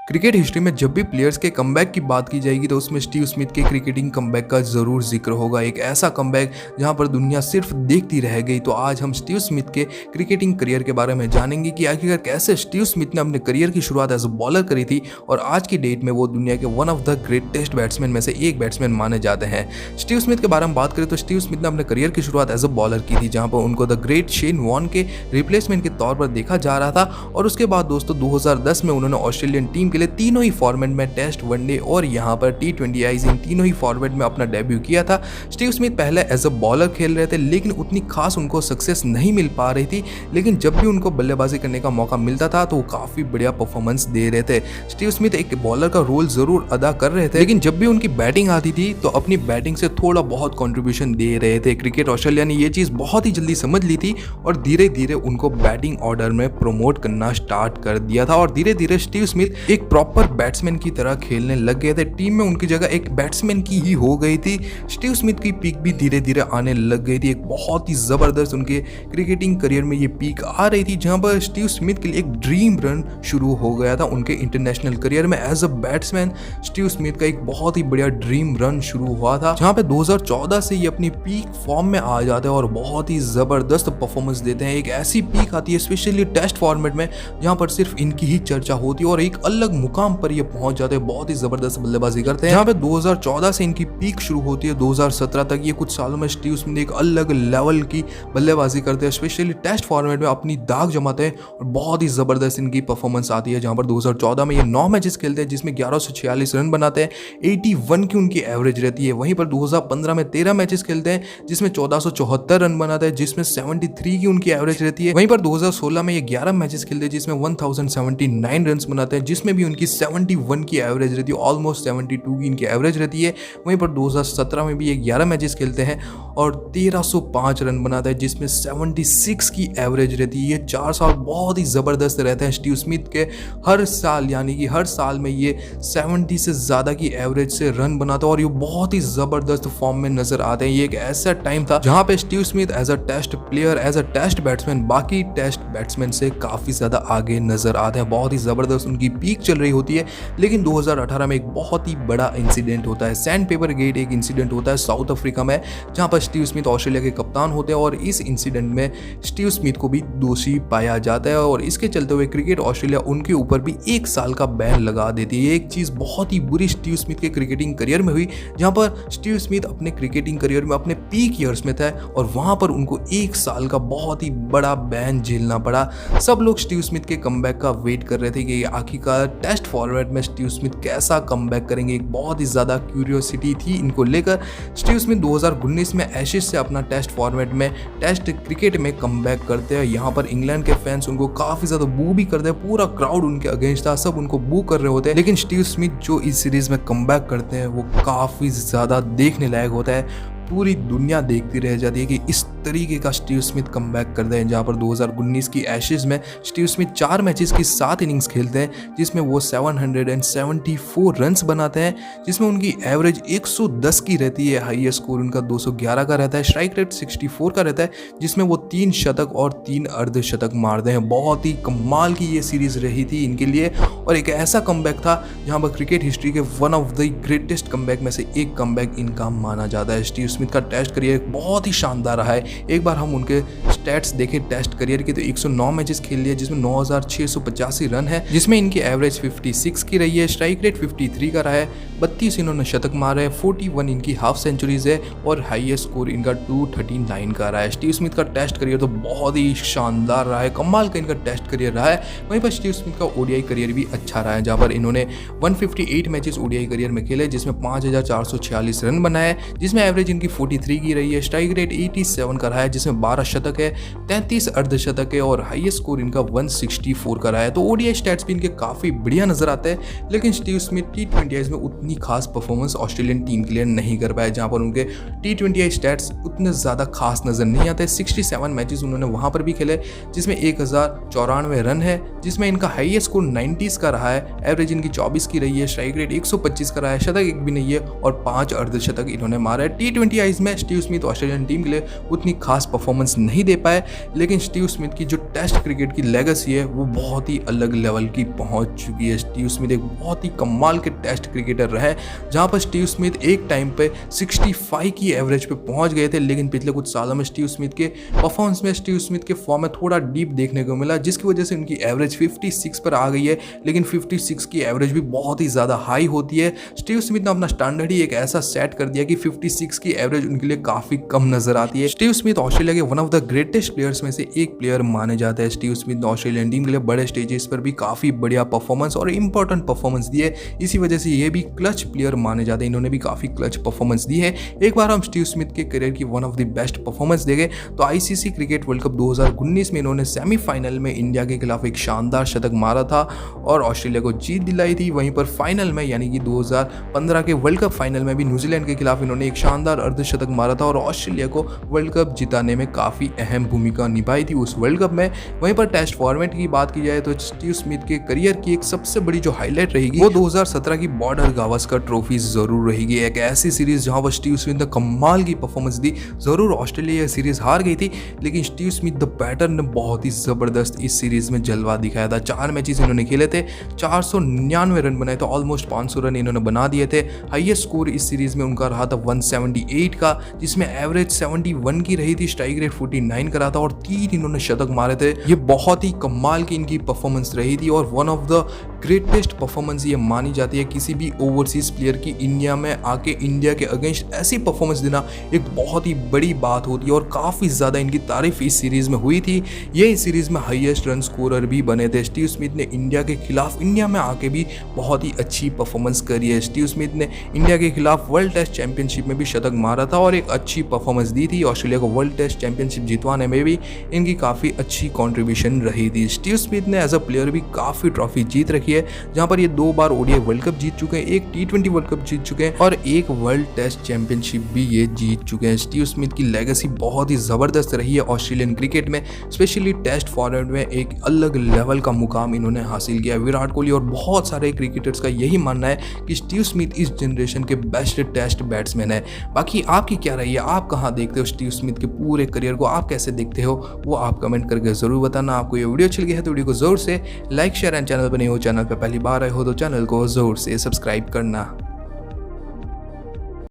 Cricket history में जब भी प्लेयर्स के कमबैक की बात की जाएगी तो उसमें स्टीव स्मिथ के क्रिकेटिंग कमबैक का ज़रूर जिक्र होगा। एक ऐसा कमबैक जहां पर दुनिया सिर्फ देखती रह गई। तो आज हम स्टीव स्मिथ के क्रिकेटिंग करियर के बारे में जानेंगे कि आखिरकार कैसे स्टीव स्मिथ ने अपने करियर की शुरुआत एज अ बॉलर करी थी और आज की डेट में वो दुनिया के one of the greatest batsman में से एक बैट्समैन माने जाते हैं। स्टीव स्मिथ के बारे में बात करें तो स्टीव स्मिथ ने अपने करियर की शुरुआत एज अ बॉलर की थी, जहां पर उनको द ग्रेट शेन वॉर्न के रिप्लेसमेंट के तौर पर देखा जा रहा था। और उसके बाद दोस्तों 2010 में उन्होंने ऑस्ट्रेलियन टीम के लिए तीनों ही फॉर्मेट में टेस्ट, वनडे और यहाँ पर T20 आईज इन तीनों ही फॉर्मेट में अपना डेब्यू किया था। स्टीव स्मिथ पहले एज अ बॉलर खेल रहे थे लेकिन उतनी खास उनको सक्सेस नहीं मिल पा रही थी, लेकिन जब भी उनको बल्लेबाजी करने का मौका मिलता था तो वो काफी बढ़िया परफॉर्मेंस दे रहे थे। स्टीव स्मिथ एक बॉलर का रोल जरूर अदा कर रहे थे, लेकिन जब भी उनकी बैटिंग आती थी तो अपनी बैटिंग से थोड़ा बहुत कंट्रीब्यूशन दे रहे थे। क्रिकेट ऑस्ट्रेलिया ने ये चीज बहुत ही जल्दी समझ ली थी और धीरे धीरे उनको बैटिंग ऑर्डर में प्रमोट करना स्टार्ट कर दिया था और धीरे धीरे स्टीव स्मिथ एक प्रॉपर बैट्समैन की तरह खेलने लग गए थे। टीम में उनकी जगह एक बैट्समैन की ही हो गई थी। स्टीव स्मिथ की पीक भी धीरे धीरे आने लग गई थी। एक बहुत ही जबरदस्त उनके क्रिकेटिंग करियर में ये पीक आ रही थी, जहां पर स्टीव स्मिथ के लिए एक ड्रीम रन शुरू हो गया था उनके इंटरनेशनल करियर में। As a batsman Steve Smith का एक बहुत ही बढ़िया ड्रीम रन शुरू हुआ था, जहां पे 2014 से ये अपनी पीक फॉर्म में आ जाते हैं और बहुत ही जबरदस्त परफॉर्मेंस देते हैं। एक ऐसी पीक आती है स्पेशली टेस्ट फॉर्मेट में जहां पर सिर्फ इनकी ही चर्चा होती है और एक अलग मुकाम पर ये पहुंच जाते हैं। बहुत ही जबरदस्त बल्लेबाजी करते हैं। जहां पे 2014 से इनकी पीक शुरू होती है 2017 तक। ये कुछ सालों में स्टीव स्मिथ एक अलग लेवल की बल्लेबाजी करते हैं, स्पेशली टेस्ट फॉर्मेट में अपनी दाग जमाते हैं और बहुत ही जबरदस्त इनकी परफॉर्मेंस आती है। जहां पर 2014 में ये 9 मैचेस खेलते हैं जिसमें 1146 रन बनाते हैं, 81 की उनकी एवरेज रहती है। वहीं पर 2015 में 13 मैचेस खेलते हैं जिसमें 1474 रन बनाते हैं, जिसमें 73 की उनकी एवरेज रहती है। वहीं पर 2016 में ये 11 मैचेस खेलते हैं जिसमें 1079 रन बनाते हैं, जिसमें भी उनकी 71 की एवरेज रहती है, ऑलमोस्ट 72 की इनकी एवरेज रहती है। वहीं पर 2017 में भी ये 11 मैचेस खेलते हैं और 1305 रन बनाता है, जिसमें 76 की एवरेज रहती है। ये 4 साल बहुत ही ज़बरदस्त रहते हैं स्टीव स्मिथ के। हर साल यानी कि हर साल में ये 70 से ज़्यादा की एवरेज से रन बनाता है और ये बहुत ही ज़बरदस्त फॉर्म में नजर आते हैं। ये एक ऐसा टाइम था जहाँ पे Steve Smith as a test player, as a test batsman बाकी टेस्ट बैट्समैन से काफ़ी ज़्यादा आगे नजर आते हैं। बहुत ही ज़बरदस्त उनकी पीक चल रही होती है, लेकिन 2018 में एक बहुत ही बड़ा इंसिडेंट होता है। सैंड पेपर गेट एक इंसिडेंट होता है साउथ अफ्रीका में, जहां पर स्टीव स्मिथ ऑस्ट्रेलिया के कप्तान होते हैं और इस इंसिडेंट में स्टीव स्मिथ को भी दोषी पाया जाता है और इसके चलते हुए क्रिकेट ऑस्ट्रेलिया उनके ऊपर भी 1 साल का बैन लगा देती है। एक चीज़ बहुत ही बुरी स्टीव स्मिथ के क्रिकेटिंग करियर में हुई, जहां पर स्टीव स्मिथ अपने क्रिकेटिंग करियर में अपने पीक ईयर्स में था और वहां पर उनको 1 साल का बहुत ही बड़ा बैन झेलना पड़ा। सब लोग स्टीव स्मिथ के कमबैक का वेट कर रहे थे कि आखिरकार टेस्ट फॉर्मेट में स्टीव स्मिथ कैसा कमबैक करेंगे। एक बहुत ही ज़्यादा क्यूरियोसिटी थी इनको लेकर। स्टीव स्मिथ 2019 में एशेज से अपना टेस्ट फॉर्मेट में टेस्ट क्रिकेट में कमबैक करते हैं। यहाँ पर इंग्लैंड के फैंस उनको काफ़ी ज़्यादा बू भी करते हैं, पूरा क्राउड उनके अगेंस्ट था, सब उनको बू कर रहे होते हैं। लेकिन स्टीव स्मिथ जो इस सीरीज़ में कमबैक करते हैं वो काफ़ी ज़्यादा देखने लायक होता है। पूरी दुनिया देखती रह जाती है कि इस तरीके का स्टीव स्मिथ कमबैक करते हैं। जहां पर 2019 की एशेज में स्टीव स्मिथ 4 मैचेस की 7 इनिंग्स खेलते हैं जिसमें वो 774 रन्स बनाते हैं, जिसमें उनकी एवरेज 110 की रहती है, हाईएस्ट स्कोर उनका 211 का रहता है, स्ट्राइक रेट 64 का रहता है, जिसमें वो 3 शतक और 3 अर्धशतक मारते हैं। बहुत ही कमाल की ये सीरीज रही थी इनके लिए और एक ऐसा कमबैक था जहां पर क्रिकेट हिस्ट्री के one of the greatest comeback में से एक कमबैक इनका माना जाता है। स्टीव स्मिथ का टेस्ट करियर बहुत ही शानदार रहा है। एक बार हम उनके स्टैट्स देखें टेस्ट करियर की तो 109 मैचेस खेल लिए जिसमें 9685 रन है, जिसमें इनकी एवरेज 56 की रही है, स्ट्राइक रेट 53 का रहा है, 32 इन्होंने शतक मारे हैं, 41 इनकी हाफ सेंचुरीज है और हाईएस्ट स्कोर इनका 239 का रहा है। स्टीव स्मिथ का टेस्ट करियर तो बहुत ही शानदार रहा है, कमाल का इनका टेस्ट करियर रहा है। वहीं पर स्टीव स्मिथ का ओडीआई करियर भी अच्छा रहा है, जहाँ पर इन्होंने 158 मैचेस ओडीआई करियर में खेले जिसमें 5446 रन बनाए, जिसमें एवरेज इनकी 43 की रही है, स्ट्राइक रेट 87 का रहा है, जिसमें 12 शतक है, 33 अर्धशतक है और हाईएस्ट स्कोर इनका 164 का रहा है। तो ओडीआई स्टैट्स भी इनके काफ़ी बढ़िया नजर आते हैं, लेकिन स्टीव स्मिथ T20 में उतनी खास परफॉर्मेंस ऑस्ट्रेलियन टीम के लिए नहीं कर पाए, जहां पर उनके T20 स्टैट्स उतने ज़्यादा खास नजर नहीं आते। 67 मैचेस उन्होंने वहां पर भी खेले जिसमें 1094 रन है, जिसमें इनका हाईएस्ट स्कोर 90s का रहा है, एवरेज इनकी 24 की रही है, स्ट्राइक रेट 125 का रहा है, शतक एक भी नहीं है और 5 अर्धशतक इन्होंने मारा है। T20 मेरी आइज में स्टीव स्मिथ ऑस्ट्रेलियन टीम के लिए उतनी खास परफॉर्मेंस नहीं दे पाए, लेकिन स्टीव स्मिथ की जो टेस्ट क्रिकेट की लेगेसी है वो बहुत ही अलग लेवल की पहुंच चुकी है। स्टीव स्मिथ एक बहुत ही कमाल के टेस्ट क्रिकेटर रहे, जहां पर स्टीव स्मिथ एक टाइम पे 65 की एवरेज पे पहुंच गए थे, लेकिन पिछले कुछ सालों में स्टीव स्मिथ के परफॉर्मेंस में, स्टीव स्मिथ के फॉर्म में थोड़ा डीप देखने को मिला, जिसकी वजह से उनकी एवरेज 56 पर आ गई है। लेकिन 56 की एवरेज भी बहुत ही ज़्यादा हाई होती है। स्टीव स्मिथ ने अपना स्टैंडर्ड ही एक ऐसा सेट कर दिया कि 56 की एवरेज उनके लिए काफ़ी कम नजर आती है। स्टीव स्मिथ ऑस्ट्रेलिया के one of the greatest players में से एक प्लेयर माने जाते हैं। स्टीव स्मिथ ने ऑस्ट्रेलियन टीम के लिए बड़े स्टेजेस पर भी काफ़ी बढ़िया परफॉर्मेंस और इंपॉर्टेंट परफॉर्मेंस दी है। इसी वजह से ये भी क्लच प्लेयर माने जाते हैं। इन्होंने भी काफ़ी क्लच परफॉर्मेंस दी है। एक बार हम स्टीव स्मिथ के करियर की one of the best performance देखें तो आईसीसी क्रिकेट वर्ल्ड कप 2019 में इन्होंने सेमीफाइनल में इंडिया के खिलाफ एक शानदार शतक मारा था और ऑस्ट्रेलिया को जीत दिलाई थी। वहीं पर फाइनल में यानी कि 2015 के वर्ल्ड कप फाइनल में भी न्यूजीलैंड के खिलाफ इन्होंने एक शानदार अर्धशतक मारा था और ऑस्ट्रेलिया को वर्ल्ड कप जिताने में काफ़ी अहम भूमिका निभाई थी उस वर्ल्ड कप में। वहीं पर टेस्ट फॉर्मेट की बात की जाए तो स्टीव स्मिथ के करियर की एक सबसे बड़ी जो हाईलाइट रहेगी वो 2017 की बॉर्डर गावस्कर ट्रॉफी जरूर रहेगी। एक ऐसी सीरीज जहां पर स्टीव स्मिथ ने कमाल की परफॉर्मेंस दी। जरूर ऑस्ट्रेलिया सीरीज हार गई थी, लेकिन स्टीव स्मिथ द बैटर ने बहुत ही जबरदस्त इस सीरीज में जलवा दिखाया था। 4 मैचेस इन्होंने खेले थे, 499 रन बनाए थे, ऑलमोस्ट 500 रन इन्होंने बना दिए थे। हाईएस्ट स्कोर इस सीरीज में उनका रहा था 178 का, जिसमें एवरेज 71 की रही थी, स्ट्राइक रेट 49 का रहा था और 3 इन्होंने शतक मारे थे। ये बहुत ही कमाल की इनकी परफॉर्मेंस रही थी और one of the greatest performance ये मानी जाती है। किसी भी ओवरसीज प्लेयर की इंडिया में आके इंडिया के अगेंस्ट ऐसी परफॉर्मेंस देना एक बहुत ही बड़ी बात होती है और काफ़ी ज़्यादा इनकी तारीफ इस सीरीज़ में हुई थी। ये इस सीरीज़ में हाईएस्ट रन स्कोरर भी बने थे। स्टीव स्मिथ ने इंडिया के खिलाफ इंडिया में आके भी बहुत ही अच्छी परफॉर्मेंस करी है। स्टीव स्मिथ ने इंडिया के खिलाफ वर्ल्ड टेस्ट चैंपियनशिप में भी शतक मारा था और एक अच्छी परफॉर्मेंस दी थी। ऑस्ट्रेलिया को वर्ल्ड टेस्ट चैंपियनशिप जितवाने में भी इनकी काफ़ी अच्छी कॉन्ट्रीब्यूशन रही थी। स्टीव स्मिथ ने एज अ प्लेयर भी काफ़ी ट्रॉफी जीत रखी है, जहाँ पर ये 2 बार ओडीआई वर्ल्ड कप जीत चुके हैं, एक T20 वर्ल्ड कप जीत चुके हैं और एक वर्ल्ड टेस्ट चैंपियनशिप भी ये जीत चुके हैं। स्टीव स्मिथ की लेगेसी बहुत ही ज़बरदस्त रही है ऑस्ट्रेलियन क्रिकेट में, स्पेशली टेस्ट फॉर्मेट में एक अलग लेवल का मुकाम इन्होंने हासिल किया। विराट कोहली और बहुत सारे क्रिकेटर्स का यही मानना है कि स्टीव स्मिथ इस जनरेशन के बेस्ट टेस्ट बैट्समैन है। बाकी आपकी क्या राय है? आप कहाँ देखते हो स्टीव स्मिथ के पूरे करियर को? आप कैसे देखते हो वो आप कमेंट करके ज़रूर बताना। आपको ये वीडियो अच्छी लगी है तो वीडियो को ज़रूर से लाइक शेयर एंड चैनल पर नहीं हो, चैनल पर पहली बार आए हो तो चैनल को ज़रूर से सब्सक्राइब करना।